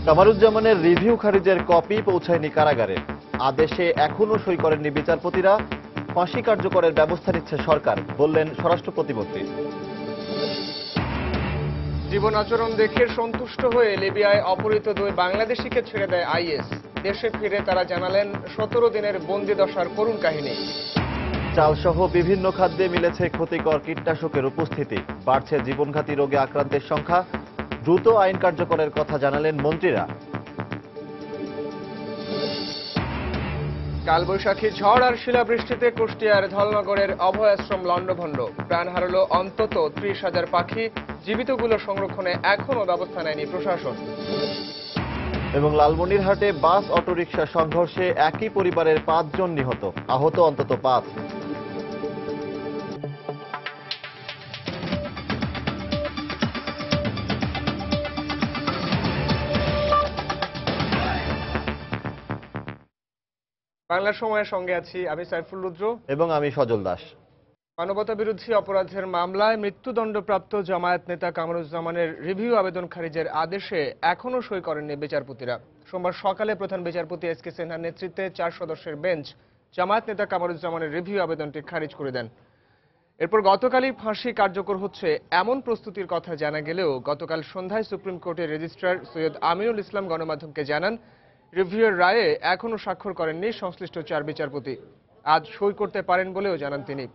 কামারুজ্জামানের review খারিজের copy পৌঁছায়নি কারাগারে। আদেশে এখনো সই করেননি বিচারপতিরা। ফাঁসি কার্যকরের ব্যবস্থা নিচ্ছে সরকার, বললেন স্বরাষ্ট্র প্রতিমন্ত্রী। জীবন আচরণ দেখে সন্তুষ্ট হয়ে লিবিয়ায় অপহৃত 2 বাংলাদেশিকে ছেড়ে দেয় আইএস। দেশে ফিরে তারা জানালেন 17 দিনের বন্দিদশার করুণ কাহিনী। চালসহ বিভিন্ন খাদ্যে মিলেছে ক্ষতিকর কীটনাশকের উপস্থিতি। বাড়ছে জীবনঘাতী রোগে আক্রান্তের সংখ্যা। দ্রুত আইন কার্যকরের কথা জানালেন মন্ত্রীরা। কালবৈশাখী ঝড় আর শিলাবৃষ্টিতে কুষ্টিয়ার ধলনগরের অভয়াশ্রম লণ্ডভণ্ড। প্রাণ হারাল অন্তত 30,000 পাখি। জীবিতগুলো সংরক্ষণে এখনও ব্যবস্থা নেয়নি প্রশাসন। এবং লালমনিরহাটে বাস অটোরিকশা সংঘর্ষে একই পরিবারের 5 জন নিহত, আহত অন্তত 5। বাংলার সময়ের সঙ্গে আছি আমি সাইফুল রুদ্র এবং আমি সজল দাস। মানবতা বিরোধী অপরাধের মামলায় মৃত্যুদণ্ডপ্রাপ্ত জামায়াত নেতা কামরুজ্জামানের রিভিউ আবেদন খারিজের আদেশে এখনও সই করেননি বিচারপতিরা। সোমবার সকালে প্রধান বিচারপতি এস.কে সিনহার নেতৃত্বে 4 সদস্যের বেঞ্চ জামায়াত নেতা কামরুজ্জামানের রিভিউ আবেদনটি খারিজ করে দেন। এরপর গতকালই ফাঁসি কার্যকর হচ্ছে এমন প্রস্তুতির কথা জানা গেলেও গতকাল সন্ধ্যায় সুপ্রিম কোর্টের রেজিস্ট্রার সৈয়দ আমিনুল ইসলাম গণমাধ্যমকে জানান, রিভিউয়ের রায়ে এখনও স্বাক্ষর করেননি সংশ্লিষ্ট 4 বিচারপতি। আজ সই করতে পারেন বলেও জানান তিনি।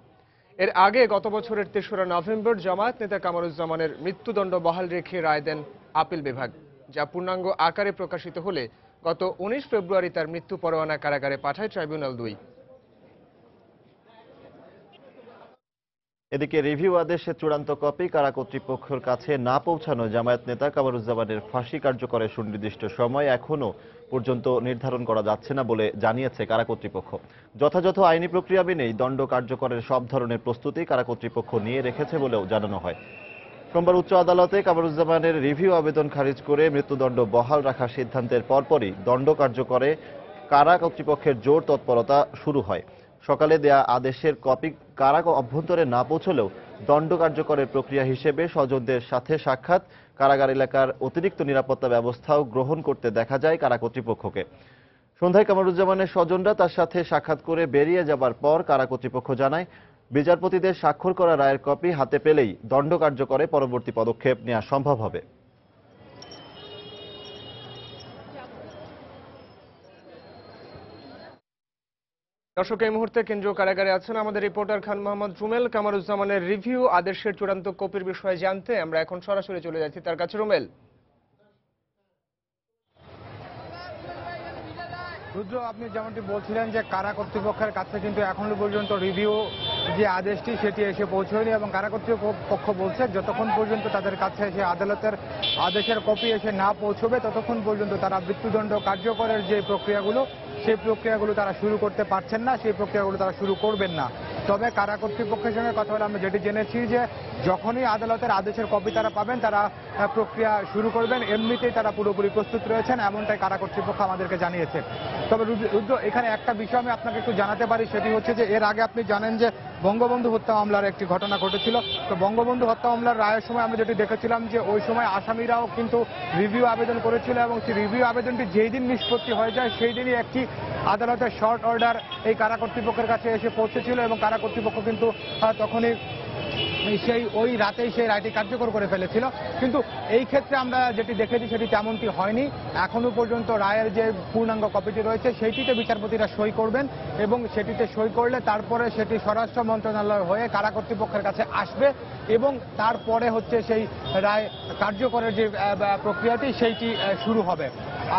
এর আগে গত বছরের 3রা নভেম্বর জামায়াত নেতা কামরুজ্জামানের মৃত্যুদণ্ড বহাল রেখে রায় দেন আপিল বিভাগ, যা পূর্ণাঙ্গ আকারে প্রকাশিত হলে গত 19 ফেব্রুয়ারি তার মৃত্যু পরোয়ানা কারাগারে পাঠায় ট্রাইব্যুনাল 2। এদিকে রিভিউ আদেশের চূড়ান্ত কপি কারা কর্তৃপক্ষের কাছে না পৌঁছানো জামায়াত নেতা কামরুজ্জামানের ফাঁসি কার্যকরের সুনির্দিষ্ট সময় এখনো পর্যন্ত নির্ধারণ করা যাচ্ছে না বলে জানিয়েছে কারা কর্তৃপক্ষ। যথাযথ আইনি প্রক্রিয়া মেনেই দণ্ড কার্যকরের সব ধরনের প্রস্তুতি কারা কর্তৃপক্ষ নিয়ে রেখেছে বলেও জানানো হয়। সোমবার উচ্চ আদালতে কামরুজ্জামানের রিভিউ আবেদন খারিজ করে মৃত্যুদণ্ড বহাল রাখার সিদ্ধান্তের পরপরই দণ্ড কার্যকরে কারা কর্তৃপক্ষের জোর তৎপরতা শুরু হয়। সকালে দেয়া আদেশের কপি কারা অভ্যন্তরে না পৌঁছলেও দণ্ড কার্যকরের প্রক্রিয়া হিসেবে স্বজনদের সাথে সাক্ষাৎ, কারাগার এলাকার অতিরিক্ত নিরাপত্তা ব্যবস্থাও গ্রহণ করতে দেখা যায় কারা কর্তৃপক্ষকে। সন্ধ্যায় কামরুজ্জামানের স্বজনরা তার সাথে সাক্ষাৎ করে বেরিয়ে যাবার পর কারা কর্তৃপক্ষ জানায়, বিচারপতিদের স্বাক্ষর করা রায়ের কপি হাতে পেলেই দণ্ড কার্যকরে পরবর্তী পদক্ষেপ নেওয়া সম্ভব হবে। দর্শক, এই মুহূর্তে কেন্দ্রীয় কারাগারে আছেন আমাদের রিপোর্টার খান মোহাম্মদ রুমেল। কামরুজ্জামানের রিভিউ আদেশের চূড়ান্ত কপির বিষয়ে জানতে আমরা এখন সরাসরি চলে যাচ্ছি তার কাছে। রুমেল, রুদ্র, আপনি যেমনটি বলছিলেন যে কারা কর্তৃপক্ষের কাছে কিন্তু এখনো পর্যন্ত রিভিউ যে আদেশটি সেটি এসে পৌঁছয়নি এবং কারা কর্তৃপক্ষ বলছে যতক্ষণ পর্যন্ত তাদের কাছে এসে আদালতের আদেশের কপি এসে না পৌঁছবে ততক্ষণ পর্যন্ত তারা মৃত্যুদণ্ড কার্যকরের যে প্রক্রিয়াগুলো সেই প্রক্রিয়াগুলো তারা শুরু করতে পারছেন না, সেই প্রক্রিয়াগুলো তারা শুরু করবেন না। তবে কারা কর্তৃপক্ষের সঙ্গে কথা বলে আমরা যেটি জেনেছি যে যখনই আদালতের আদেশের কপি তারা পাবেন তারা প্রক্রিয়া শুরু করবেন। এমনিতেই তারা পুরোপুরি প্রস্তুত রয়েছেন, এমনটাই কারা কর্তৃপক্ষ আমাদেরকে জানিয়েছে। তবে রুদ্র, এখানে একটা বিষয় আমি আপনাকে একটু জানাতে পারি, সেটি হচ্ছে যে এর আগে আপনি জানেন যে বঙ্গবন্ধু হত্যা মামলার একটি ঘটনা ঘটেছিল। তো বঙ্গবন্ধু হত্যা মামলার রায়ের সময় আমরা যেটি দেখেছিলাম যে ওই সময় আসামিরাও কিন্তু রিভিউ আবেদন করেছিল এবং সেই রিভিউ আবেদনটি যেই দিন নিষ্পত্তি হয়ে যায় সেই দিনই একটি আদালতের শর্ট অর্ডার এই কারা কর্তৃপক্ষের কাছে এসে পৌঁছেছিল এবং কারা কর্তৃপক্ষ কিন্তু তখনই ওই রাতেই সেই রায়টি কার্যকর করে ফেলেছিল। কিন্তু এই ক্ষেত্রে আমরা যেটি দেখেছি সেটি তেমনটি হয়নি। এখনো পর্যন্ত রায়ের যে পূর্ণাঙ্গ কপিটি রয়েছে সেইটিতে বিচারপতিরা সই করবেন এবং সেটিতে সই করলে তারপরে সেটি স্বরাষ্ট্র মন্ত্রণালয় হয়ে কারা কর্তৃপক্ষের কাছে আসবে এবং তারপরে হচ্ছে সেই রায় কার্যকরের যে প্রক্রিয়াটি সেইটি শুরু হবে।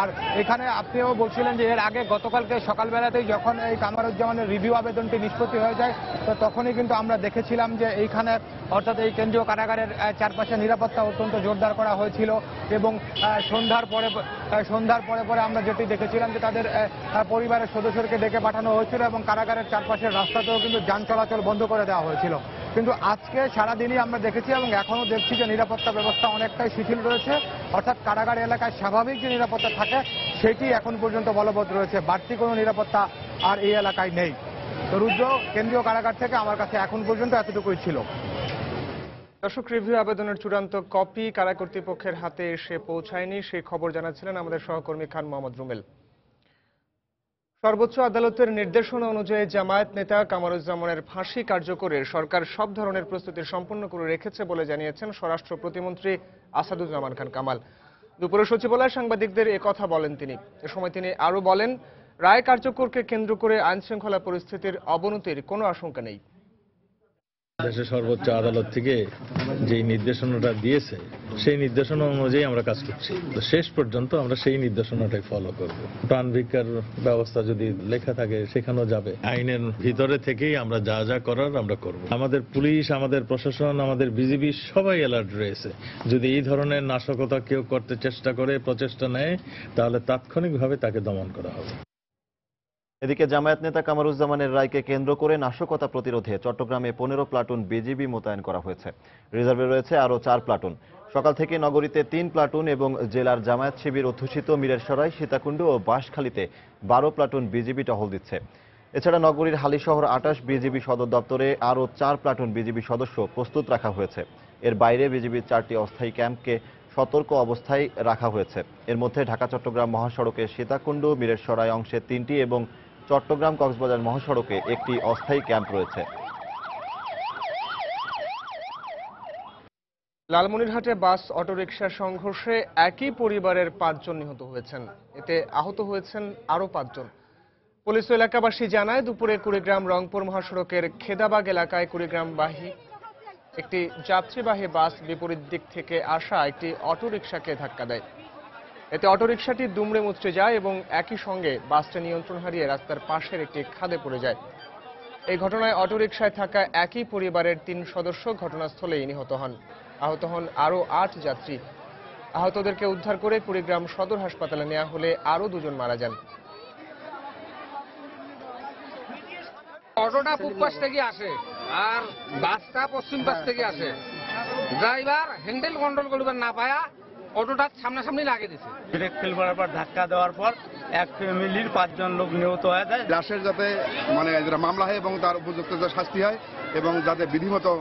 আর এখানে আপনিও বলছিলেন যে এর আগে গতকালকে সকালবেলাতেই যখন এই কামরুজ্জামানের রিভিউ আবেদনটি নিষ্পত্তি হয়ে যায় তো তখনই কিন্তু আমরা দেখেছিলাম যে এইখানে অর্থাৎ এই কেন্দ্রীয় কারাগারের চারপাশে নিরাপত্তা অত্যন্ত জোরদার করা হয়েছিল এবং সন্ধ্যার পরে আমরা যেটি দেখেছিলাম যে তাদের পরিবারের সদস্যকে ডেকে পাঠানো হয়েছিল এবং কারাগারের চারপাশের রাস্তাতেও কিন্তু যান চলাচল বন্ধ করে দেওয়া হয়েছিল। কিন্তু আজকে সারাদিনই আমরা দেখেছি এবং এখনও দেখছি যে নিরাপত্তা ব্যবস্থা অনেকটাই শিথিল রয়েছে, অর্থাৎ কারাগার এলাকায় স্বাভাবিক যে নিরাপত্তা থাকে সেটি এখন পর্যন্ত বলবৎ রয়েছে, বাড়তি কোনো নিরাপত্তা আর এই এলাকায় নেই। তো রুদ্র, কেন্দ্রীয় কারাগার থেকে আমার কাছে এখন পর্যন্ত এতটুকুই ছিল। দর্শক, রিভিউ আবেদনের চূড়ান্ত কপি কারা কর্তৃপক্ষের হাতে এসে পৌঁছায়নি, সেই খবর জানাচ্ছিলেন আমাদের সহকর্মী খান মোহাম্মদ রুমেল। সর্বোচ্চ আদালতের নির্দেশনা অনুযায়ী জামায়াত নেতা কামারুজ্জামানের ফাঁসি কার্যকরে সরকার সব ধরনের প্রস্তুতি সম্পন্ন করে রেখেছে বলে জানিয়েছেন স্বরাষ্ট্র প্রতিমন্ত্রী আসাদুজ্জামান খান কামাল। দুপুরে সচিবালয়ে সাংবাদিকদের একথা বলেন তিনি। এ সময় তিনি আরও বলেন, রায় কার্যকরকে কেন্দ্র করে আইনশৃঙ্খলা পরিস্থিতির অবনতির কোনো আশঙ্কা নেই। দেশের সর্বোচ্চ আদালত থেকে যে নির্দেশনাটা দিয়েছে সেই নির্দেশনা অনুযায়ী আমরা কাজ করছি। তো শেষ পর্যন্ত আমরা সেই নির্দেশনাটাই ফলো করব। প্রাণ ভিক্ষার ব্যবস্থা যদি লেখা থাকে সেখানেও যাবে। আইনের ভিতরে থেকেই আমরা যা যা করার আমরা করব। আমাদের পুলিশ, আমাদের প্রশাসন, আমাদের বিজিবি সবাই অ্যালার্ট রয়েছে। যদি এই ধরনের নাশকতা কেউ করতে চেষ্টা করে, প্রচেষ্টা নেয়, তাহলে তাৎক্ষণিকভাবে তাকে দমন করা হবে। এদিকে জামায়াত নেতা কামারুজ্জামানের রায়কে কেন্দ্র করে নাশকতা প্রতিরোধে চট্টগ্রামে 15 প্লাটুন বিজিবি মোতায়েন করা হয়েছে। রিজার্ভে রয়েছে আরও 4 প্লাটুন। সকাল থেকে নগরীতে 3 প্লাটুন এবং জেলার জামায়াত শিবির অধ্যুষিত মিরেরসরাই, সীতাকুণ্ড ও বাঁশখালীতে 12 প্লাটুন বিজিবি টহল দিচ্ছে। এছাড়া নগরীর হালিশহর 28 বিজিবি সদর দপ্তরে আরও 4 প্লাটুন বিজিবি সদস্য প্রস্তুত রাখা হয়েছে। এর বাইরে বিজিবির 4টি অস্থায়ী ক্যাম্পকে সতর্ক অবস্থায় রাখা হয়েছে। এর মধ্যে ঢাকা চট্টগ্রাম মহাসড়কে সীতাকুণ্ড মিরেরসরাই অংশে 3টি এবং চট্টগ্রাম কক্সবাজার মহাসড়কে একটি অস্থায়ী ক্যাম্প রয়েছে। লালমনিরহাটে বাস অটোরিকশার সংঘর্ষে একই পরিবারের 5 জন নিহত হয়েছেন। এতে আহত হয়েছেন আরও 5 জন। পুলিশ ও এলাকাবাসী জানায়, দুপুরে কুড়িগ্রাম রংপুর মহাসড়কের খেদাবাগ এলাকায় কুড়িগ্রামবাহী একটি যাত্রীবাহী বাস বিপরীত দিক থেকে আসা একটি অটোরিকশাকে ধাক্কা দেয়। এতে অটোরিকশাটি দুমড়ে মুচড়ে যায় এবং একই সঙ্গে বাসটি নিয়ন্ত্রণ হারিয়ে রাস্তার পাশের একটি খাদে পড়ে যায়। এই ঘটনায় অটোরিকশায় থাকা একই পরিবারের 3 সদস্য ঘটনাস্থলেই নিহত হন। আহত হন আরও 8 যাত্রী। আহতদেরকে উদ্ধার করে কুড়িগ্রাম সদর হাসপাতালে নেওয়া হলে আরও 2 জন মারা যান। অটোটা পূব পাশ থেকে আসে আর বাসটা পশ্চিম পাশ থেকে আসে। ড্রাইভার হ্যান্ডেল কন্ট্রোল করবার না পায়া অটোটা সামনাসামনি লাগিয়ে দিছে। ব্রেক ফেল করার পর ধাক্কা দেওয়ার পর এক ফ্যামিলির 5 জন লোক নিহত হয়ে যায়। লাশের যাতে যেটা মামলা হয় এবং তার উপযুক্ত শাস্তি হয় এবং যাতে বিধিমতো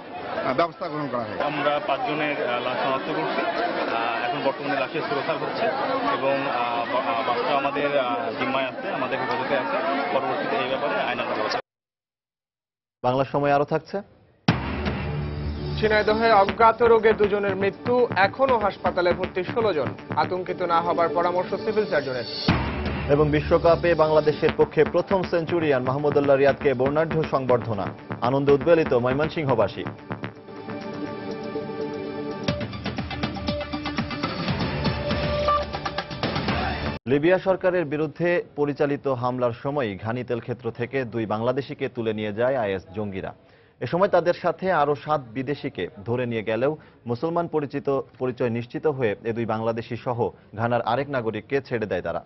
ব্যবস্থা গ্রহণ করা হয়। আমরা 5 জনের লাশ শনাক্ত করছি। এখন বর্তমানে লাশের সুরক্ষা হচ্ছে এবং বাসটা আমাদের জিম্মায় আছে, আমাদের হেফাজতে আছে। পরবর্তীতে এই ব্যাপারে আইনানুগ ব্যবস্থা। বাংলা সময় আরও থাকছে। ঝিনাইদহে অজ্ঞাত রোগে 2 জনের মৃত্যু, এখনও হাসপাতালে ভর্তি 16 জন। আতঙ্কিত না হবার পরামর্শ সিভিল সার্জনের। এবং বিশ্বকাপে বাংলাদেশের পক্ষে প্রথম সেঞ্চুরিয়ান মাহমুদুল্লাহ রিয়াদকে বর্ণাঢ্য সংবর্ধনা। আনন্দে উদ্বেলিত ময়মনসিংহবাসী। লিবিয়া সরকারের বিরুদ্ধে পরিচালিত হামলার সময় ঘানি তেল ক্ষেত্র থেকে 2 বাংলাদেশিকে তুলে নিয়ে যায় আইএস জঙ্গিরা। এ সময় তাদের সাথে আরও 7 বিদেশিকে ধরে নিয়ে গেলেও মুসলমান পরিচয় নিশ্চিত হয়ে এ 2 বাংলাদেশি সহ ঘানার আরেক নাগরিককে ছেড়ে দেয় তারা।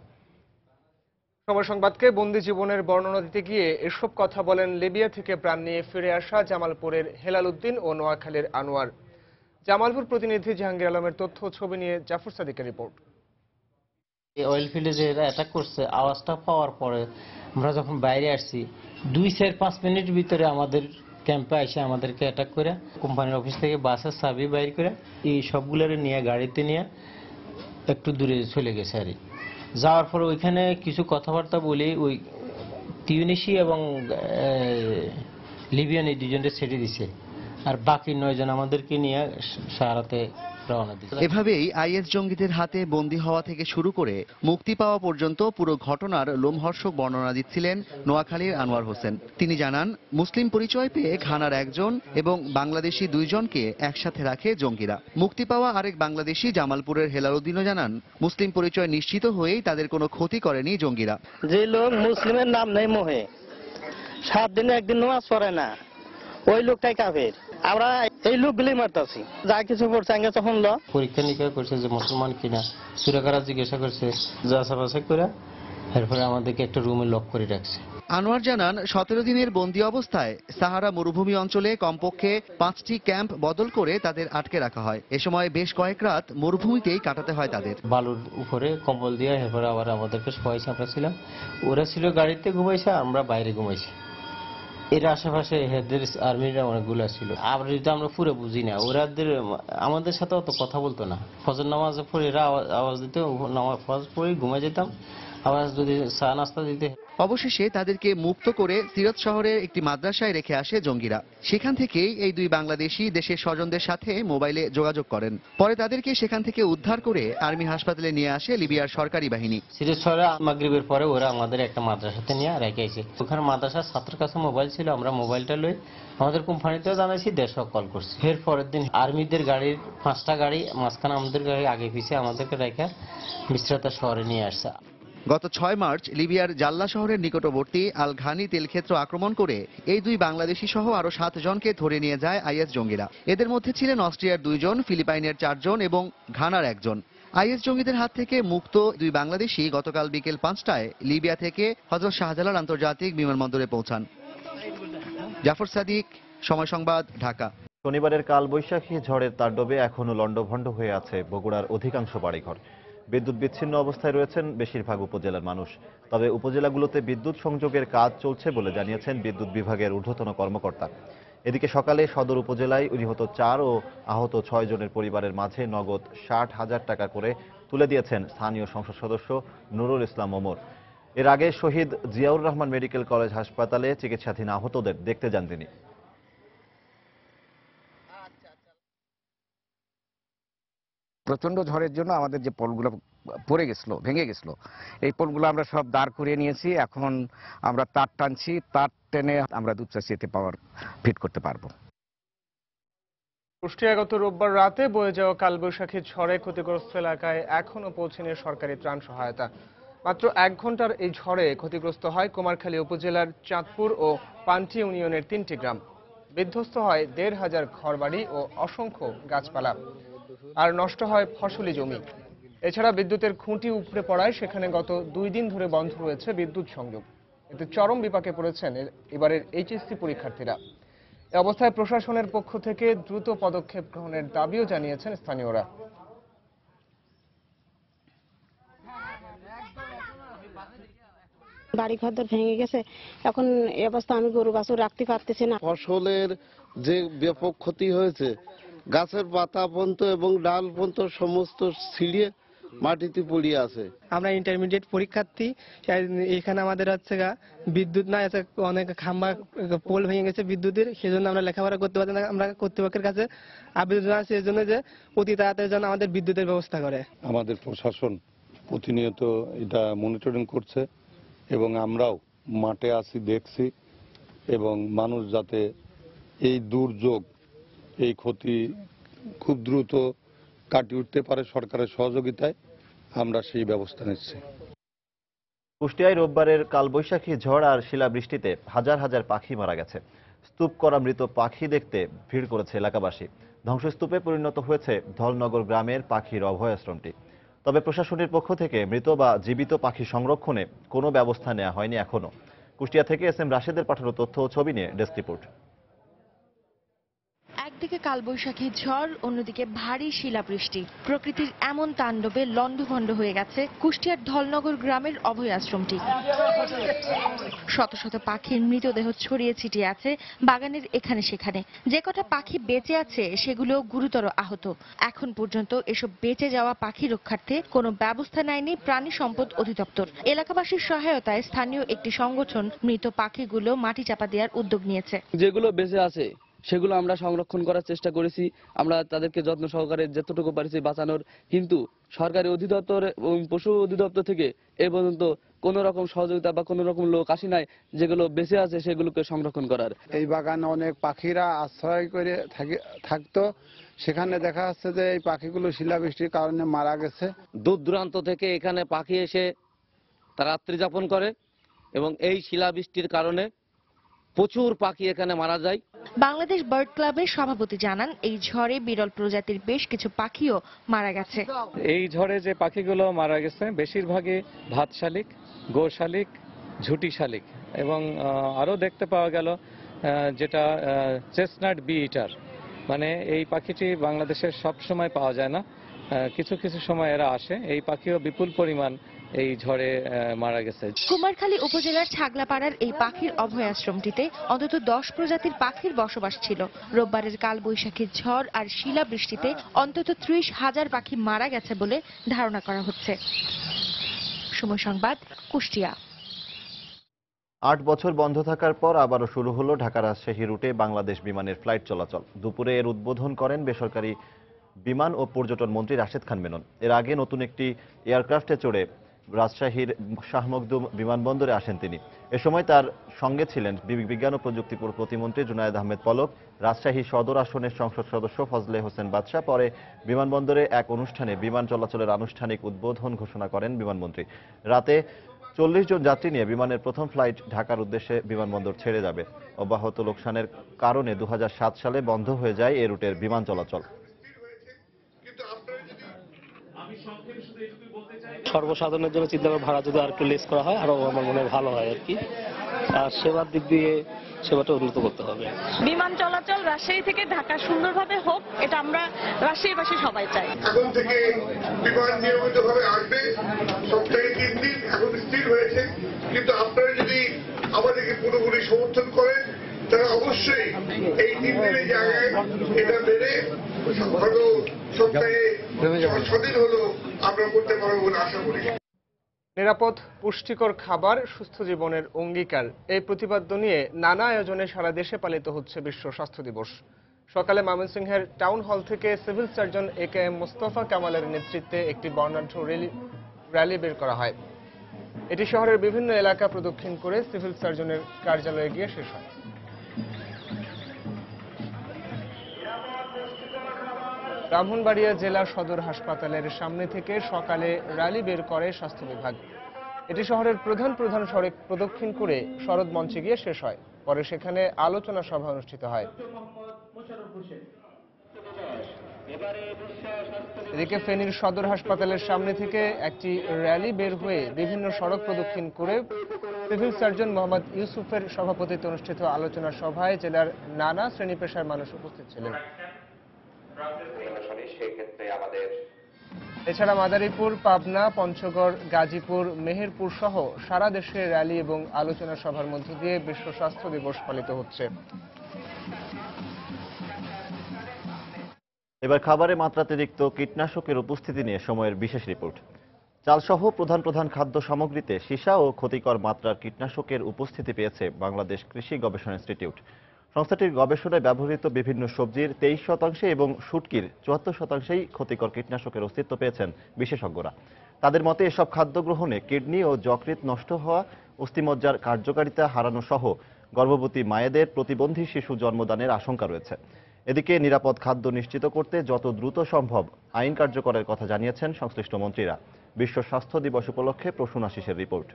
সময় সংবাদকে বন্দি জীবনের বর্ণনা দিতে গিয়ে এসব কথা বলেন লিবিয়া থেকে প্রাণ নিয়ে ফিরে আসা জামালপুরের হেলাল উদ্দিন ও নোয়াখালীর আনোয়ার। জামালপুর প্রতিনিধি জাহাঙ্গীর আলমের তথ্য ছবি নিয়ে জাফর সাদিকের রিপোর্ট। অয়েল ফিল্ডে যে এরা অ্যাটাক করছে, আওয়াজটা পাওয়ার পরে আমরা যখন বাইরে আসছি 2-4-5 মিনিট ভিতরে আমাদের ক্যাম্পে এসে আমাদেরকে অ্যাটাক করে কোম্পানির অফিস থেকে বাসের চাবি বাইর করে এই সবগুলোর নিয়ে গাড়িতে নিয়ে একটু দূরে চলে গেছে। আর যাওয়ার পর ওইখানে কিছু কথাবার্তা বলি ওই টিউনিসি এবং লিবিয়ান এই 2 জনকে ছেড়ে দিছে, আর বাকি 9 জন আমাদেরকে নিয়ে সাহারাতে রওনা দিছে। এভাবেই আইএস জঙ্গিদের হাতে বন্দী হওয়া থেকে শুরু করে মুক্তি পাওয়া পর্যন্ত পুরো ঘটনার লোমহর্ষক বর্ণনা দিচ্ছিলেন নোয়াখালীর আনোয়ার হোসেন। তিনি জানান, মুসলিম পরিচয় পেয়ে ঘানার 1 জন এবং বাংলাদেশি 2 জনকে একসাথে রাখে জঙ্গিরা। মুক্তি পাওয়া আরেক বাংলাদেশি জামালপুরের হেলাল উদ্দিনও জানান, মুসলিম পরিচয় নিশ্চিত হয়েই তাদের কোনো ক্ষতি করেনি জঙ্গিরা। যে লোক মুসলিমের নাম নেই মোহে 7 দিনে 1 দিন নামাজ পড়ে না, ওই লোকটাই কাফের। আমরা এই লোকগুলি মারতাছি, যা কিছু করছে আগে তখন পরীক্ষা নিরীক্ষা করছে যে মুসলমান কিনা, সুরাকারা জিজ্ঞাসা করছে, যাচাই করে এরপরে আমাদেরকে একটা রুমে লক করে রাখছে। আনোয়ার জানান, 17 দিনের বন্দী অবস্থায় সাহারা মরুভূমি অঞ্চলে কমপক্ষে 5টি ক্যাম্প বদল করে তাদের আটকে রাখা হয়। এ সময় বেশ কয়েক রাত মরুভূমিতেই কাটাতে হয় তাদের। বালুর উপরে কম্বল দিয়ে এরপরে আবার আমাদেরকে শোয়াইছে। আমরা ছিলাম, ওরা ছিল গাড়িতে ঘুমাইছে, আমরা বাইরে ঘুমাইছি। এর আশেপাশে হেদের আর্মিরা অনেকগুলো ছিল। আবার যদি আমরা পুরো বুঝি না, ওরাদের আমাদের সাথে অত কথা বলতো না। ফজর নামাজে পড়ে এরা আওয়াজ দিতে, নামাজ পড়ে ঘুমে যেতাম। আবার যদি চা নাস্তা দিতে। অবশেষে তাদেরকে মুক্ত করে সিরাত শহরের একটি মাদ্রাসায় রেখে আসে জঙ্গিরা। সেখান থেকেই এই দুই বাংলাদেশি দেশের স্বজনদের সাথে মোবাইলে যোগাযোগ করেন। পরে তাদেরকে সেখান থেকে উদ্ধার করে আর্মি হাসপাতালে নিয়ে আসে লিবিয়ার সরকারি বাহিনী। সিরিজ শহরে মাগরিবের পরে ওরা আমাদের একটা মাদ্রাসাতে নিয়ে রেখে আসে। ওখানে মাদ্রাসার ছাত্রের কাছে মোবাইল ছিল, আমরা মোবাইলটা লই আমাদের কোম্পানিতেও জানাইছি, দেশও কল করছি। এর পরের দিন আর্মিদের গাড়ির 5টা গাড়ি মাঝখানে আমাদের গাড়ি আগে পিছিয়ে আমাদেরকে রেখে মিশ্রতা শহরে নিয়ে আসছে। গত 6 মার্চ লিবিয়ার জাল্লা শহরের নিকটবর্তী আল ঘানি তেলক্ষেত্র আক্রমণ করে এই দুই বাংলাদেশি সহ আরো 7 জনকে ধরে নিয়ে যায় আইএস জঙ্গিরা। এদের মধ্যে ছিলেন অস্ট্রিয়ার 2 জন, ফিলিপাইনের 4 জন এবং ঘানার 1 জন। আইএস জঙ্গিদের হাত থেকে মুক্ত দুই বাংলাদেশি গতকাল বিকেল 5টায় লিবিয়া থেকে হযরত শাহজালাল আন্তর্জাতিক বিমানবন্দরে পৌঁছান। জাফর সাদিক, সময় সংবাদ, ঢাকা। শনিবারের কালবৈশাখী ঝড়ের তাণ্ডবে এখনো লণ্ডভণ্ড হয়ে আছে বগুড়ার অধিকাংশ বাড়িঘর। বিদ্যুৎ বিচ্ছিন্ন অবস্থায় রয়েছেন বেশিরভাগ উপজেলার মানুষ। তবে উপজেলাগুলোতে বিদ্যুৎ সংযোগের কাজ চলছে বলে জানিয়েছেন বিদ্যুৎ বিভাগের ঊর্ধ্বতন কর্মকর্তা। এদিকে সকালে সদর উপজেলায় নিহত 4 ও আহত 6 জনের পরিবারের মাঝে নগদ 60,000 টাকা করে তুলে দিয়েছেন স্থানীয় সংসদ সদস্য নুরুল ইসলাম ওমর। এর আগে শহীদ জিয়াউর রহমান মেডিকেল কলেজ হাসপাতালে চিকিৎসাধীন আহতদের দেখতে যান তিনি। প্রচন্ড ঝড়ের জন্য আমাদের যে পোলগুলো পড়ে গেছিল, ভেঙে গেছিল, এই পোলগুলো আমরা সব দাঁড় করিয়ে নিয়েছি। এখন আমরা তার টানছি, তার টেনে আমরা দুপচাচিয়াতে পাওয়ার ফিট করতে পারবো। কুষ্টিয়ায় গত রোববার রাতে বয়ে যাওয়া কালবৈশাখী ঝড়ে ক্ষতিগ্রস্ত এলাকায় এখনো পৌঁছেনি সরকারি ত্রাণ সহায়তা। মাত্র 1 ঘন্টার এই ঝড়ে ক্ষতিগ্রস্ত হয় কুমারখালী উপজেলার চাঁদপুর ও পান্টি ইউনিয়নের 3টি গ্রাম। বিধ্বস্ত হয় 1,500 ঘরবাড়ি ও অসংখ্য গাছপালা, আর নষ্ট হয় ফসলি জমি। এছাড়া বিদ্যুতের খুঁটি উপড়ে পড়ায় সেখানে গত 2 দিন ধরে বন্ধ রয়েছে বিদ্যুৎ সংযোগ। এতে চরম বিপাকে পড়েছেন এবারের এইচএসসি পরীক্ষার্থীরা। এ অবস্থায় প্রশাসনের পক্ষ থেকে দ্রুত পদক্ষেপ গ্রহণের দাবিও জানিয়েছেন স্থানীয়রা। বাড়ি ঘর ভেঙে গেছে, এখন এই অবস্থা আমি গরু বাছুর রাখতে পারতেছি না। ফসলের যে ব্যাপক ক্ষতি হয়েছে, গাছের পাতা পর্যন্ত এবং ডাল পর্যন্ত সমস্ত ছিঁড়ে মাটিতে পড়িয়ে আছে। আমরা ইন্টারমিডিয়েট পরীক্ষার্থী, এখানে আমাদের হচ্ছে বিদ্যুৎ নাই, অনেক খাম্বা পোল ভেঙে গেছে বিদ্যুতের, সেজন্য আমরা লেখাপড়া করতে পারছি না। আমরা কর্তৃপক্ষের কাছে আবেদন জানাচ্ছি এর জন্য যে অতি তাড়াতাড়ি যেন আমাদের বিদ্যুতের ব্যবস্থা করে। আমাদের প্রশাসন প্রতিনিয়ত এটা মনিটরিং করছে এবং আমরাও মাঠে আছি, দেখছি, এবং মানুষ যাতে এই দুর্যোগ, এই ক্ষতি খুব দ্রুত কাটিয়ে উঠতে পারে সরকারের সহযোগিতায়, আমরা সেই ব্যবস্থা নিচ্ছি। কুষ্টিয়ায় রোববারের কালবৈশাখী ঝড় আর শিলাবৃষ্টিতে হাজার হাজার পাখি মারা গেছে। স্তূপ করা মৃত পাখি দেখতে ভিড় করেছে এলাকাবাসী। ধ্বংসস্তূপে পরিণত হয়েছে ধলনগর গ্রামের পাখির অভয়াশ্রমটি। তবে প্রশাসনের পক্ষ থেকে মৃত বা জীবিত পাখি সংরক্ষণে কোনো ব্যবস্থা নেওয়া হয়নি এখনো। কুষ্টিয়া থেকে এস.এম. রাশেদের পাঠানো তথ্য ও ছবি নিয়ে ডেস্ক রিপোর্ট। একদিকে কালবৈশাখী ঝড়, অন্যদিকে ভারী শিলাবৃষ্টি। প্রকৃতির এমন তাণ্ডবে লণ্ডভণ্ড হয়ে গেছে কুষ্টিয়ার ধলনগর গ্রামের অভয়াশ্রমটি। শত শত পাখির মৃতদেহ ছড়িয়ে ছিটিয়ে আছে বাগানের এখানে সেখানে। যে কটা পাখি বেঁচে আছে সেগুলো গুরুতর আহত। এখন পর্যন্ত এসব বেঁচে যাওয়া পাখি রক্ষার্থে কোনো ব্যবস্থা নেয়নি প্রাণী সম্পদ অধিদপ্তর। এলাকাবাসীর সহায়তায় স্থানীয় একটি সংগঠন মৃত পাখিগুলো মাটি চাপা দেওয়ার উদ্যোগ নিয়েছে। যেগুলো বেঁচে আছে সেগুলো আমরা সংরক্ষণ করার চেষ্টা করেছি, আমরা তাদেরকে যত্ন সহকারে যতটুকু পারছি বাঁচানোর, কিন্তু সরকারি অধিদপ্তর পশু অধিদপ্তর থেকে এ পর্যন্ত কোনো রকম সহযোগিতা বা কোনো রকম লোক আসি নাই যেগুলো বেঁচে আছে সেগুলোকে সংরক্ষণ করার। এই বাগানে অনেক পাখিরা আশ্রয় করে থাকতো, সেখানে দেখা যাচ্ছে যে এই পাখিগুলো শিলাবৃষ্টির কারণে মারা গেছে। দূর দূরান্ত থেকে এখানে পাখি এসে তারা রাত্রি যাপন করে এবং এই শিলাবৃষ্টির কারণে প্রচুর পাখি এখানে মারা যায়। বাংলাদেশ বার্ড ক্লাবের সভাপতি জানান, এই ঝড়ে বিরল প্রজাতির বেশ কিছু পাখিও মারা গেছে। এই ঝড়ে যে পাখিগুলো মারা গেছে বেশিরভাগই ভাত শালিক, গো শালিক, ঝুটি শালিক, এবং আরো দেখতে পাওয়া গেল যেটা চেস্টনাট বি ইটার। মানে এই পাখিটি বাংলাদেশের সব সময় পাওয়া যায় না, কিছু কিছু সময় এরা আসে। এই পাখিও বিপুল পরিমাণ এই ঝড়ে মারা গেছে। কুমারখালী উপজেলার ছাগলাপাড়ার এই পাখির অভয়াশ্রমটিতে অন্তত 10 প্রজাতির পাখির বসবাস ছিল। রোববারের কালবৈশাখীর ঝড় আর শিলাবৃষ্টিতে অন্তত 30,000 পাখি মারা গেছে বলে ধারণা করা হচ্ছে। সময় সংবাদ, কুষ্টিয়া। 8 বছর বন্ধ থাকার পর আবারও শুরু হলো ঢাকা রাজশাহী রুটে বাংলাদেশ বিমানের ফ্লাইট চলাচল। দুপুরে এর উদ্বোধন করেন বেসরকারি বিমান ও পর্যটন মন্ত্রী রাশেদ খান মেনন। এর আগে নতুন একটি এয়ারক্রাফটে চড়ে রাজশাহীর শাহ মখদুম বিমানবন্দরে আসেন তিনি। এ সময় তার সঙ্গে ছিলেন বিজ্ঞান ও প্রযুক্তি প্রতিমন্ত্রী জুনায়েদ আহমেদ পলক, রাজশাহী সদর আসনের সংসদ সদস্য ফজলে হোসেন বাদশা। পরে বিমানবন্দরে এক অনুষ্ঠানে বিমান চলাচলের আনুষ্ঠানিক উদ্বোধন ঘোষণা করেন বিমানমন্ত্রী। রাতে 40 জন যাত্রী নিয়ে বিমানের প্রথম ফ্লাইট ঢাকার উদ্দেশ্যে বিমানবন্দর ছেড়ে যাবে। অব্যাহত লোকসানের কারণে 2007 সালে বন্ধ হয়ে যায় এ রুটের বিমান চলাচল। সর্বসাধারণের জন্য চিন্তা করে ভাড়া যদি আর একটু লেস করা হয় আরো আমার মনে হয় ভালো হয় আর কি। আর সেবার দিক দিয়ে সেবাটা উন্নত করতে হবে। বিমান চলাচল রাজশাহী থেকে ঢাকা সুন্দরভাবে হোক, এটা আমরা রাজশাহীবাসী সবাই চাই। এখন থেকে বিমান নিয়মিতভাবে আসবে, সপ্তাহে 3 দিন এখন স্থির হয়েছে। কিন্তু আপনারা যদি আমাদেরকে পুরোপুরি সমর্থন করেন তারা অবশ্যই এই 3 দিনের জায়গায় এটা বেড়ে হয়তো সপ্তাহে 6 দিন হলো আমরা করতে পারবো বলে আশা করি। নিরাপদ পুষ্টিকর খাবার সুস্থ জীবনের অঙ্গীকার, এই প্রতিপাদ্য নিয়ে নানা আয়োজনে সারা দেশে পালিত হচ্ছে বিশ্ব স্বাস্থ্য দিবস। সকালে ময়মনসিংহের টাউন হল থেকে সিভিল সার্জন AKM মোস্তফা কামালের নেতৃত্বে একটি বর্ণাঢ্য র্যালি বের করা হয়। এটি শহরের বিভিন্ন এলাকা প্রদক্ষিণ করে সিভিল সার্জনের কার্যালয়ে গিয়ে শেষ হয়। ব্রাহ্মণবাড়িয়া জেলা সদর হাসপাতালের সামনে থেকে সকালে র্যালি বের করে স্বাস্থ্য বিভাগ। এটি শহরের প্রধান প্রধান সড়ক প্রদক্ষিণ করে শরৎ মঞ্চে গিয়ে শেষ হয়। পরে সেখানে আলোচনা সভা অনুষ্ঠিত হয়। এদিকে ফেনীর সদর হাসপাতালের সামনে থেকে একটি র্যালি বের হয়ে বিভিন্ন সড়ক প্রদক্ষিণ করে সিভিল সার্জন মোহাম্মদ ইউসুফের সভাপতিত্বে অনুষ্ঠিত আলোচনা সভায় জেলার নানা শ্রেণী পেশার মানুষ উপস্থিত ছিলেন। এছাড়া মাদারীপুর, পাবনা, পঞ্চগড়, গাজীপুর, মেহেরপুর সহ সারা দেশে র্যালি এবং আলোচনা সভার মধ্য দিয়ে বিশ্ব স্বাস্থ্য দিবস পালিত হচ্ছে। এবার খাবারে মাত্রাতিরিক্ত কীটনাশকের উপস্থিতি নিয়ে সময়ের বিশেষ রিপোর্ট। চালসহ প্রধান প্রধান খাদ্য সামগ্রীতে সীসা ও ক্ষতিকর মাত্রার কীটনাশকের উপস্থিতি পেয়েছে বাংলাদেশ কৃষি গবেষণা ইনস্টিটিউট। সংস্থাটির গবেষণায় ব্যবহৃত বিভিন্ন সবজির 23% এবং শুটকির 74%ই ক্ষতিকর কীটনাশকের অস্তিত্ব পেয়েছেন বিশেষজ্ঞরা। তাদের মতে এসব খাদ্য গ্রহণে কিডনি ও যকৃৎ নষ্ট হওয়া, অস্থিমজ্জার কার্যকারিতা হারানো সহ গর্ভবতী মায়েদের প্রতিবন্ধী শিশু জন্মদানের আশঙ্কা রয়েছে। এদিকে নিরাপদ খাদ্য নিশ্চিত করতে যত দ্রুত সম্ভব আইন কার্যকরের কথা জানিয়েছেন সংশ্লিষ্ট মন্ত্রীরা। বিশ্ব স্বাস্থ্য দিবস উপলক্ষে প্রসূন আশিসের রিপোর্ট।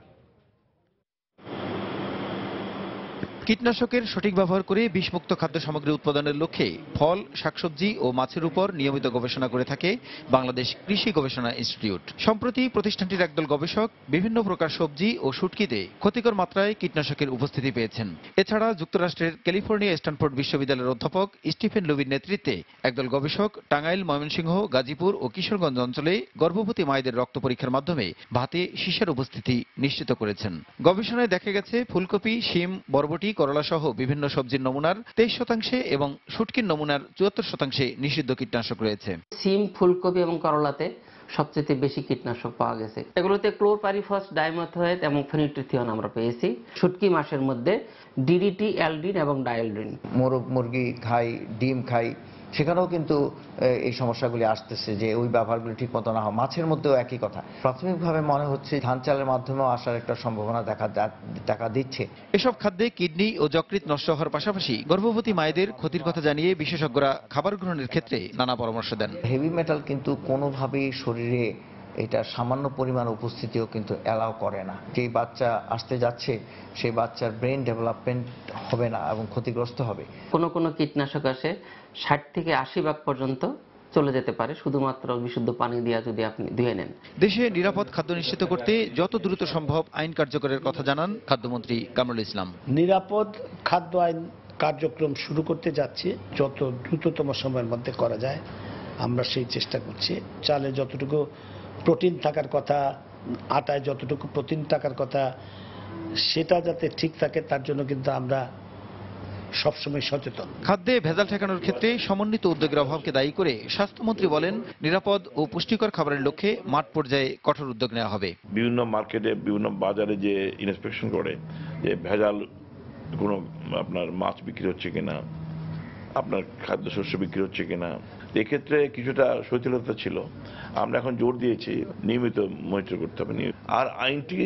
কীটনাশকের সঠিক ব্যবহার করে বিষমুক্ত খাদ্য সামগ্রী উৎপাদনের লক্ষ্যে ফল, শাকসবজি ও মাছের উপর নিয়মিত গবেষণা করে থাকে বাংলাদেশ কৃষি গবেষণা ইনস্টিটিউট। সম্প্রতি প্রতিষ্ঠানটির একদল গবেষক বিভিন্ন প্রকার সবজি ও শুটকিতে ক্ষতিকর মাত্রায় কীটনাশকের উপস্থিতি পেয়েছেন। এছাড়া যুক্তরাষ্ট্রের ক্যালিফোর্নিয়া স্ট্যানফোর্ড বিশ্ববিদ্যালয়ের অধ্যাপক স্টিফেন লুবির নেতৃত্বে একদল গবেষক টাঙ্গাইল, ময়মনসিংহ, গাজীপুর ও কিশোরগঞ্জ অঞ্চলে গর্ভবতী মায়েদের রক্ত পরীক্ষার মাধ্যমে ভাতে সীসার উপস্থিতি নিশ্চিত করেছেন। গবেষণায় দেখা গেছে ফুলকপি, শিম, বরবটি, করলা সহ বিভিন্ন সবজির নমুনার 23% এবং শুটকির নমুনার 74% নিষিদ্ধ কীটনাশক রয়েছে। সিম, ফুলকপি এবং করলাতে সবচেয়ে বেশি কীটনাশক পাওয়া গেছে। এগুলোতে ক্লোরপাইরিফস, ডাইমেথোয়েট এবং ফেনিট্রিথিয়ন আমরা পেয়েছি। শুটকি মাছের মধ্যে ডিডিটি, অ্যালডিন এবং ডায়ালডিন। মোরগ মুরগি খাই, ডিম খাই, সেখানেও কিন্তু এই সমস্যাগুলি আসতেছে যে ওই ব্যবহারগুলি ঠিক মতো না হয়। মাছের মধ্যেও একই কথা। প্রাথমিকভাবে মনে হচ্ছে ধান চালের মাধ্যমেও আসার একটা সম্ভাবনা দেখা দিচ্ছে। এসব খাদ্যে কিডনি ও যকৃৎ নষ্ট হওয়ার পাশাপাশি গর্ভবতী মায়েদের ক্ষতির কথা জানিয়ে বিশেষজ্ঞরা খাবার গ্রহণের ক্ষেত্রে নানা পরামর্শ দেন। হেভি মেটাল কিন্তু কোনোভাবেই শরীরে এটা সামান্য পরিমাণ উপস্থিতিও কিন্তু অ্যালাউ করে না। যেই বাচ্চা আসতে যাচ্ছে সেই বাচ্চার ব্রেন ডেভেলপমেন্ট হবে না এবং ক্ষতিগ্রস্ত হবে। কোনো কীটনাশক আসে 60 থেকে 80% পর্যন্ত চলে যেতে পারে শুধুমাত্র বিশুদ্ধ পানি দিয়ে যদি আপনি ধুয়ে নেন। দেশে নিরাপদ খাদ্য নিশ্চিত করতে যত দ্রুত সম্ভব আইন কার্যকরের কথা জানান খাদ্যমন্ত্রী কামরুল ইসলাম। নিরাপদ খাদ্য আইন কার্যক্রম শুরু করতে যাচ্ছি, যত দ্রুততম সময়ের মধ্যে করা যায় আমরা সেই চেষ্টা করছি। চালে যতটুকু প্রোটিন থাকার কথা, আটায় যতটুকু প্রোটিন থাকার কথা সেটা যাতে ঠিক থাকে তার জন্য কিন্তু আমরা সবসময় সচেতন। খাদ্যে ভেজাল ঠেকানোর ক্ষেত্রে সমন্বিত উদ্যোগের অভাবকে দায়ী করে স্বাস্থ্যমন্ত্রী বলেন, নিরাপদ ও পুষ্টিকর খাবারের লক্ষ্যে মাঠ পর্যায়ে কঠোর উদ্যোগ নেওয়া হবে। বিভিন্ন মার্কেটে বিভিন্ন বাজারে যে ইন্সপেকশন করে যে ভেজাল কোনো আপনার মাছ বিক্রি হচ্ছে কিনা, আপনার খাদ্যশস্য বিক্রি হচ্ছে কিনা, এক্ষেত্রে কিছুটা শৈথিলতা ছিল। আমরা এখন জোর দিয়েছি নিয়মিত মনিটর করতে হবে আর আইনটি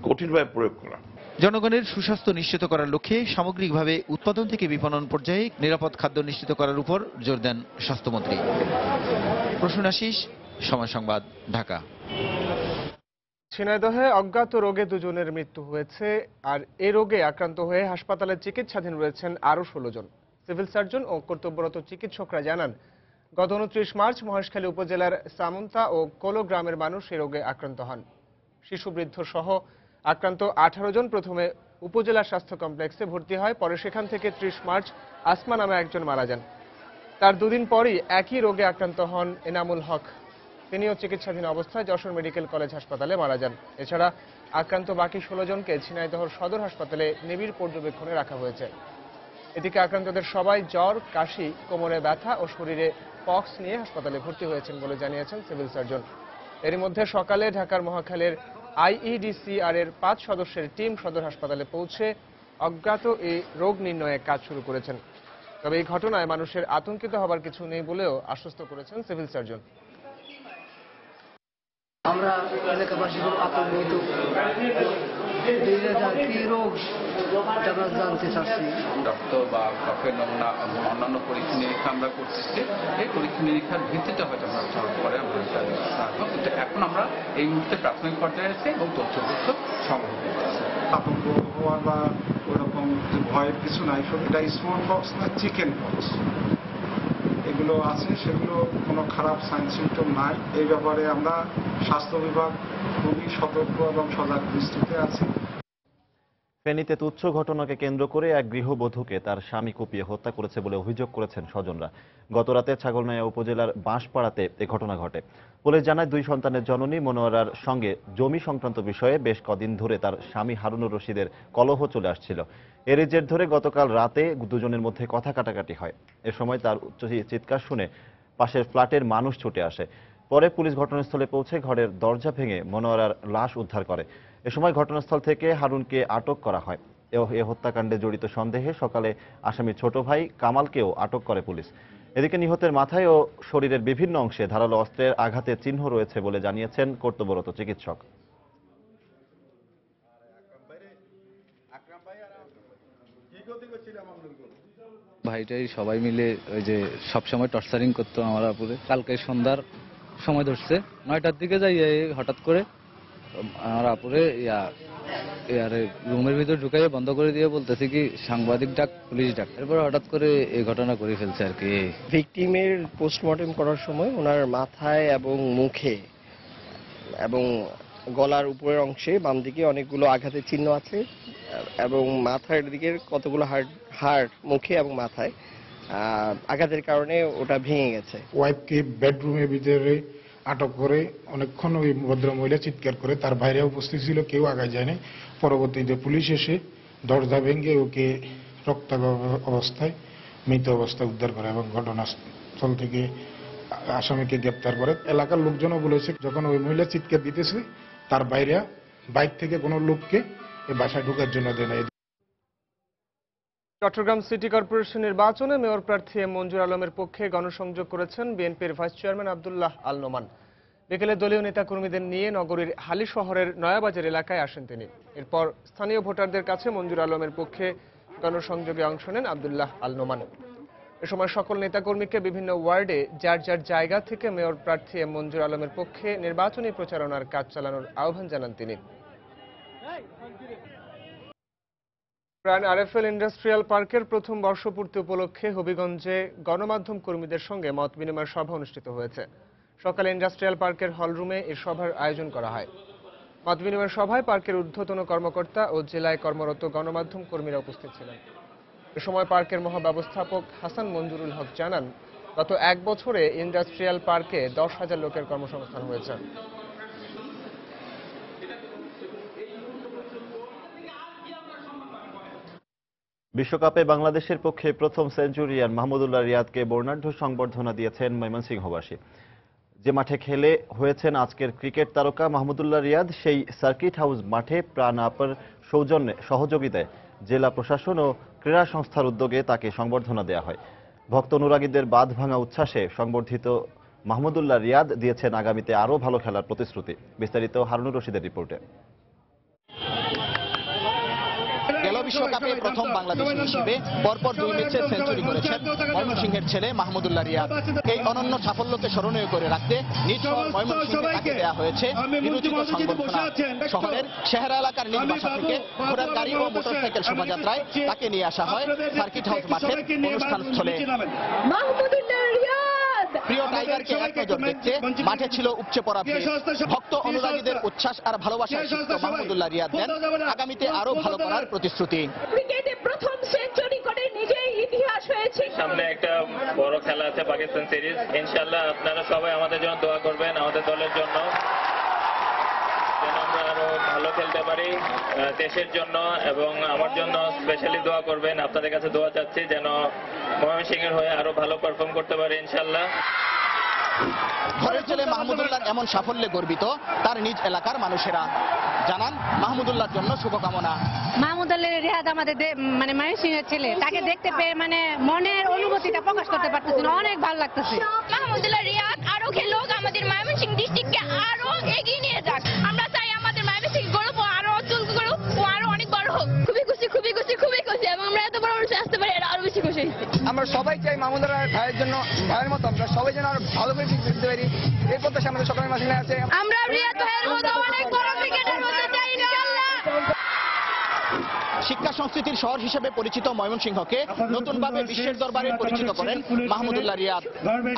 কঠিনভাবে প্রয়োগ করা। জনগণের সুস্বাস্থ্য নিশ্চিত করার লক্ষ্যে সামগ্রিকভাবে উৎপাদন থেকে বিপণন পর্যায়ে নিরাপদ খাদ্য নিশ্চিত করার উপর জোর দেন স্বাস্থ্যমন্ত্রী। প্রসূন আশিস, সময় সংবাদ, ঢাকা। ঝিনাইদহে অজ্ঞাত রোগে দুজনের মৃত্যু হয়েছে, আর এ রোগে আক্রান্ত হয়ে হাসপাতালে চিকিৎসাধীন রয়েছেন আরও 16 জন। সিভিল সার্জন ও কর্তব্যরত চিকিৎসকরা জানান, গত 29 মার্চ মহেশখালী উপজেলার সামন্তা ও কোলো গ্রামের মানুষ এ রোগে আক্রান্ত হন। শিশু বৃদ্ধ সহ আক্রান্ত 18 জন প্রথমে উপজেলা স্বাস্থ্য কমপ্লেক্সে ভর্তি হয়। পরে সেখান থেকে 30 মার্চ আসমা নামে একজন মারা যান। তার দুদিন পরই একই রোগে আক্রান্ত হন এনামুল হক। তিনিও চিকিৎসাধীন অবস্থায় যশোর মেডিকেল কলেজ হাসপাতালে মারা যান। এছাড়া আক্রান্ত বাকি 16 জনকে ঝিনাইদহ সদর হাসপাতালে নিবিড় পর্যবেক্ষণে রাখা হয়েছে। এদিকে আক্রান্তদের সবাই জ্বর, কাশি, কোমরে ব্যথা ও শরীরে পক্স নিয়ে হাসপাতালে ভর্তি হয়েছেন বলে জানিয়েছেন সিভিল সার্জন। এর মধ্যে সকালে ঢাকার মহাখালীর IEDCR এর 5 সদস্যের টিম সদর হাসপাতালে পৌঁছে অজ্ঞাত এই রোগ নির্ণয়ে কাজ শুরু করেছেন। তবে এই ঘটনায় মানুষের আতঙ্কিত হবার কিছু নেই বলেও আশ্বস্ত করেছেন সিভিল সার্জন। আমরা এলাকাবাসী আতঙ্কিত, কি রোগ আমরা জানতে চাচ্ছি। রক্ত বা কফের নমুনা এবং অন্যান্য পরীক্ষা নিরীক্ষা আমরা করতেছি। এই পরীক্ষা নিরীক্ষার ভিত্তিতে হয়তো আমরা পরে আমরা কিন্তু এখন আমরা এই মুহূর্তে প্রাথমিক পর্যায়ে আছি এবং তথ্যপত্র সংগ্রহ করতেছি। আতঙ্ক হওয়ার বা ওইরকম ভয়ের কিছু নাই, সব এটা স্মল পক্স না চিকেন পক্স এগুলো আছে, সেগুলো কোনো খারাপ সাইন সিমটম নাই। এই ব্যাপারে আমরা স্বাস্থ্য বিভাগ খুবই সতর্ক এবং সজাগ দৃষ্টিতে আছি। ফেনীতে তুচ্ছ ঘটনাকে কেন্দ্র করে এক গৃহবধূকে তার স্বামী কুপিয়ে হত্যা করেছে বলে অভিযোগ করেছেন স্বজনরা। গতরাতে ছাগলনাইয়া উপজেলার বাঁশপাড়াতে এ ঘটনা ঘটে। পুলিশ জানায়, 2 সন্তানের জননী মনোয়ারার সঙ্গে জমি সংক্রান্ত বিষয়ে বেশ কদিন ধরে তার স্বামী হারুনুর রশিদের কলহ চলে আসছিল। এরই জের ধরে গতকাল রাতে দুজনের মধ্যে কথা কাটাকাটি হয়। এ সময় তার উচ্চ চিৎকার শুনে পাশের ফ্ল্যাটের মানুষ ছুটে আসে। পরে পুলিশ ঘটনাস্থলে পৌঁছে ঘরের দরজা ভেঙে মনোয়ারার লাশ উদ্ধার করে। এ সময় ঘটনাস্থল থেকে হারুনকে আটক করা হয়। এ হত্যাকাণ্ডে জড়িত সন্দেহে সকালে আসামির ছোট ভাই কামালকেও আটক করে পুলিশ। এদিকে নিহতের মাথায় ও শরীরের বিভিন্ন অংশে ধারালো অস্ত্রের আঘাতের চিহ্ন রয়েছে বলে জানিয়েছেন কর্তব্যরত চিকিৎসক। ভাইটাই সবাই মিলে ওই যে সবসময় টর্চারিং করতো আমার আপুরে। কালকে সন্ধ্যার সময় ধরছে, 9টার দিকে যাই হঠাৎ করে আমার আপুরে রুমের ভিতর ঢুকাইয়ে বন্ধ করে দিয়ে বলতেছে কি সাংবাদিক ডাক, পুলিশ ডাক। এরপর হঠাৎ করে এই ঘটনা করে ফেলছে আর কি। ভিকটিমের পোস্টমর্টেম করার সময় ওনার মাথায় এবং মুখে এবং গলার উপরের অংশে বাম দিকে অনেকগুলো আঘাতের চিহ্ন আছে এবং মাথার দিকের কতগুলো হাড় মুখে এবং মাথায় আঘাতের কারণে ওটা ভেঙে গেছে। ওয়াইফকে বেডরুমের ভিতরে আটক করে অনেকক্ষণ ওই ভদ্রমহিলা চিৎকার করে, তার বাইরে উপস্থিত ছিল, কেউ আগায় যায়নি। পরবর্তীতে পুলিশ এসে দরজা ভেঙে ওকে রক্তাক্ত অবস্থায় মৃত অবস্থায় উদ্ধার করে এবং ঘটনাস্থল থেকে আসামিকে গ্রেপ্তার করে। এলাকার লোকজনও বলেছে যখন ওই মহিলা চিৎকার দিতেছে তার বাইরে বাইক থেকে কোনো লোককে এই বাসায় ঢোকার জন্য দেয় না। চট্টগ্রাম সিটি কর্পোরেশন নির্বাচনে মেয়র প্রার্থী মঞ্জুর আলমের পক্ষে গণসংযোগ করেছেন বিএনপির ভাইস চেয়ারম্যান আব্দুল্লাহ আল নোমান। বিকেলে দলীয় নেতাকর্মীদের নিয়ে নগরীর হালি শহরের নয়াবাজার এলাকায় আসেন তিনি। এরপর স্থানীয় ভোটারদের কাছে মঞ্জুর আলমের পক্ষে গণসংযোগে অংশ নেন আব্দুল্লাহ আল নোমান। এ সময় সকল নেতাকর্মীকে বিভিন্ন ওয়ার্ডে যার যার জায়গা থেকে মেয়র প্রার্থী মঞ্জুর আলমের পক্ষে নির্বাচনী প্রচারণার কাজ চালানোর আহ্বান জানান তিনি। প্রাণ আরএফএল ইন্ডাস্ট্রিয়াল পার্কের প্রথম বর্ষপূর্তি উপলক্ষে হবিগঞ্জে গণমাধ্যম কর্মীদের সঙ্গে মত বিনিময় সভা অনুষ্ঠিত হয়েছে। সকালে ইন্ডাস্ট্রিয়াল পার্কের হলরুমে এই সভার আয়োজন করা হয়। মত বিনিময় সভায় পার্কের ঊর্ধ্বতন কর্মকর্তা ও জেলায় কর্মরত গণমাধ্যম কর্মীরা উপস্থিত ছিলেন। এ সময় পার্কের মহাব্যবস্থাপক হাসান মঞ্জুরুল হক জানান, গত 1 বছরে ইন্ডাস্ট্রিয়াল পার্কে 10,000 লোকের কর্মসংস্থান হয়েছে। বিশ্বকাপে বাংলাদেশের পক্ষে প্রথম সেঞ্চুরিয়ান মাহমুদুল্লাহ রিয়াদকে বর্ণাঢ্য সংবর্ধনা দিয়েছেন ময়মনসিংহবাসী। যে মাঠে খেলে হয়েছেন আজকের ক্রিকেট তারকা মাহমুদুল্লাহ রিয়াদ, সেই সার্কিট হাউস মাঠে প্রাণ আপার সৌজন্যে সহযোগিতায় জেলা প্রশাসন ও ক্রীড়া সংস্থার উদ্যোগে তাকে সংবর্ধনা দেওয়া হয়। ভক্ত অনুরাগীদের বাঁধ ভাঙা উচ্ছ্বাসে সংবর্ধিত মাহমুদুল্লাহ রিয়াদ দিয়েছেন আগামীতে আরও ভালো খেলার প্রতিশ্রুতি। বিস্তারিত হারুনুর রশিদের রিপোর্টে। গেল বিশ্বকাপে প্রথম বাংলাদেশী হিসেবে পরপর 2 ম্যাচে সেঞ্চুরি করেছেন ময়মনসিংহের ছেলে মাহমুদুল্লাহ রিয়াদ। এই অনন্য সাফল্যকে স্মরণীয় করে রাখতে নিজ শহর ময়মনসিংহে তাকে দেওয়া হয়েছে বিরোচিত সংবর্ধনা। শহরের শেহরা এলাকার নিজ বাসা থেকে ঘোড়ার গাড়ি ও মোটরসাইকেল শোভাযাত্রায় তাকে নিয়ে আসা হয় সার্কিট হাউস মাঠের অনুষ্ঠানস্থলে। প্রিয় টাইগারকে এক নজর দেখতে মাঠে ছিল উপচে পড়া ভিড়। ভক্ত অনুরাগীদের উচ্ছ্বাস আর ভালোবাসায় সিক্ত মাহমুদুল্লাহ রিয়াদ দেন আগামীতে আরো ভালো করার প্রতিশ্রুতি। ক্রিকেটে প্রথম সেঞ্চুরি করে নিজেই ইতিহাস হয়েছে। সামনে একটা বড় খেলা আছে পাকিস্তান সিরিজ, ইনশাআল্লাহ আপনারা সবাই আমাদের জন্য দোয়া করবেন, আমাদের দলের জন্য, যেন আমরা আরো ভালো খেলতে পারি দেশের জন্য, এবং আমার জন্য স্পেশালি দোয়া করবেন। আপনাদের কাছে দোয়া চাচ্ছি যেন ময়মনসিংহের হয়ে আরো ভালো পারফর্ম করতে পারি ইনশাআল্লাহ। ঘরের ছেলে মাহমুদুল্লাহর এমন সাফল্যে গর্বিত তার নিজ এলাকার মানুষেরা। জানান মাহমুদুল্লাহর জন্য শুভকামনা। মাহমুদুল্লাহ রিয়াদ আমাদের ময়মনসিংহের ছেলে, তাকে দেখতে পেয়ে মনের অনুভূতিটা প্রকাশ করতে পারতেছি না, অনেক ভালো লাগতেছে। মাহমুদুল্লাহ রিয়াদ আরো খেলুক, আমাদের ময়মনসিংহ ডিস্ট্রিক্টকে আরো এগিয়ে নিয়ে যাক। আমরা চাই আমাদের ময়মনসিংহ গৌরব আরো অর্জন করুক, আরো অনেক বড় হোক। খুবই খুশি এবং আমরা এত বড় অনুষ্ঠানে আসতে পারি, আরো বেশি খুশি হয়েছি। আমরা সবাই চাই মাহমুদুল্লাহ ভাইয়ের জন্য, ভাইয়ের মতো আমরা সবাই যেন আরো ভালো করে দিতে পারি। এই প্রত্যাশা আমাদের সকলের মাঝে আছে। আমরা রিয়াদ ভাইয়ের মতো অনেক বড় ক্রিকেটার হতে চাই ইনশাআল্লাহ। শিক্ষা সংস্কৃতির শহর হিসেবে পরিচিত ময়মনসিংহকে নতুনভাবে বিশ্বের দরবারে পরিচিত করেন মাহমুদুল্লাহ রিয়াদ।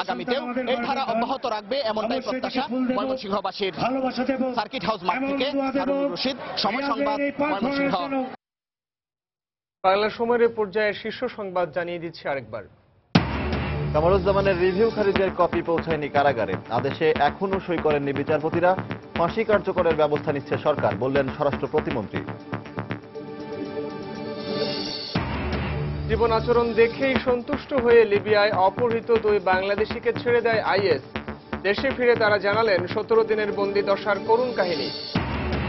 আগামীতেও এই ধারা অব্যাহত রাখবে এমনটাই প্রত্যাশা ময়মনসিংহবাসীর। সার্কিট হাউস মাঠ থেকে হারুনুর রশিদ, সময় সংবাদ, ময়মনসিংহ। বাংলা সময়ের পর্যায়ে শীর্ষ সংবাদ জানিয়ে দিচ্ছি আরেকবার। কামরুজ্জামানের রিভিউ খারিজের কপি পৌঁছায়নি কারাগারে। আদেশে এখনো সই করেননি বিচারপতিরা। ফাঁসি কার্যকরের ব্যবস্থা নিচ্ছে সরকার, বললেন স্বরাষ্ট্র প্রতিমন্ত্রী। জীবন আচরণ দেখেই সন্তুষ্ট হয়ে লিবিয়ায় অপহৃত 2 বাংলাদেশিকে ছেড়ে দেয় আইএস। দেশে ফিরে তারা জানালেন 17 দিনের বন্দি দশার করুণ কাহিনী।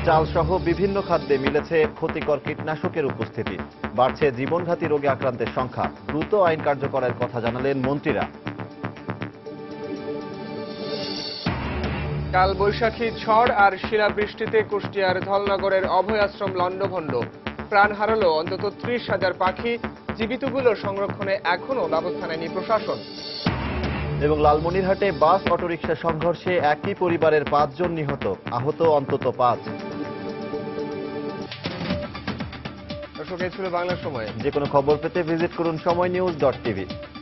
চাল সহ বিভিন্ন খাদ্যে মিলেছে ক্ষতিকর কীটনাশকের উপস্থিতি। বাড়ছে জীবনঘাতী রোগে আক্রান্তের সংখ্যা। দ্রুত আইন কার্যকরের কথা জানালেন মন্ত্রীরা। কাল বৈশাখী ঝড় আর শিলাবৃষ্টিতে কুষ্টিয়ার ধলনগরের অভয় আশ্রম লণ্ডভণ্ড। প্রাণ হারালো অন্তত 30,000 পাখি। জীবিতগুলো সংরক্ষণে এখনো ব্যবস্থা নেয়নি প্রশাসন। এবং লালমনিরহাটে বাস অটোরিকশা সংঘর্ষে একই পরিবারের 5 জন নিহত, আহত অন্তত 5। দর্শক, এই ছিল বাংলা সময়। যে কোনো খবর পেতে ভিজিট করুন সময়নিউজ.tv।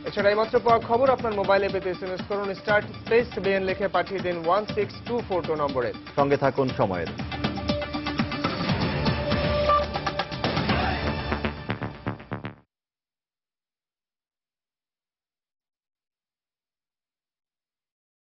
এছাড়া এইমাত্র পাওয়া খবর আপনার মোবাইলে পেতে SMS করুন *BN লিখে পাঠিয়ে দিন 16242 নম্বরে। সঙ্গে থাকুন সময়ের।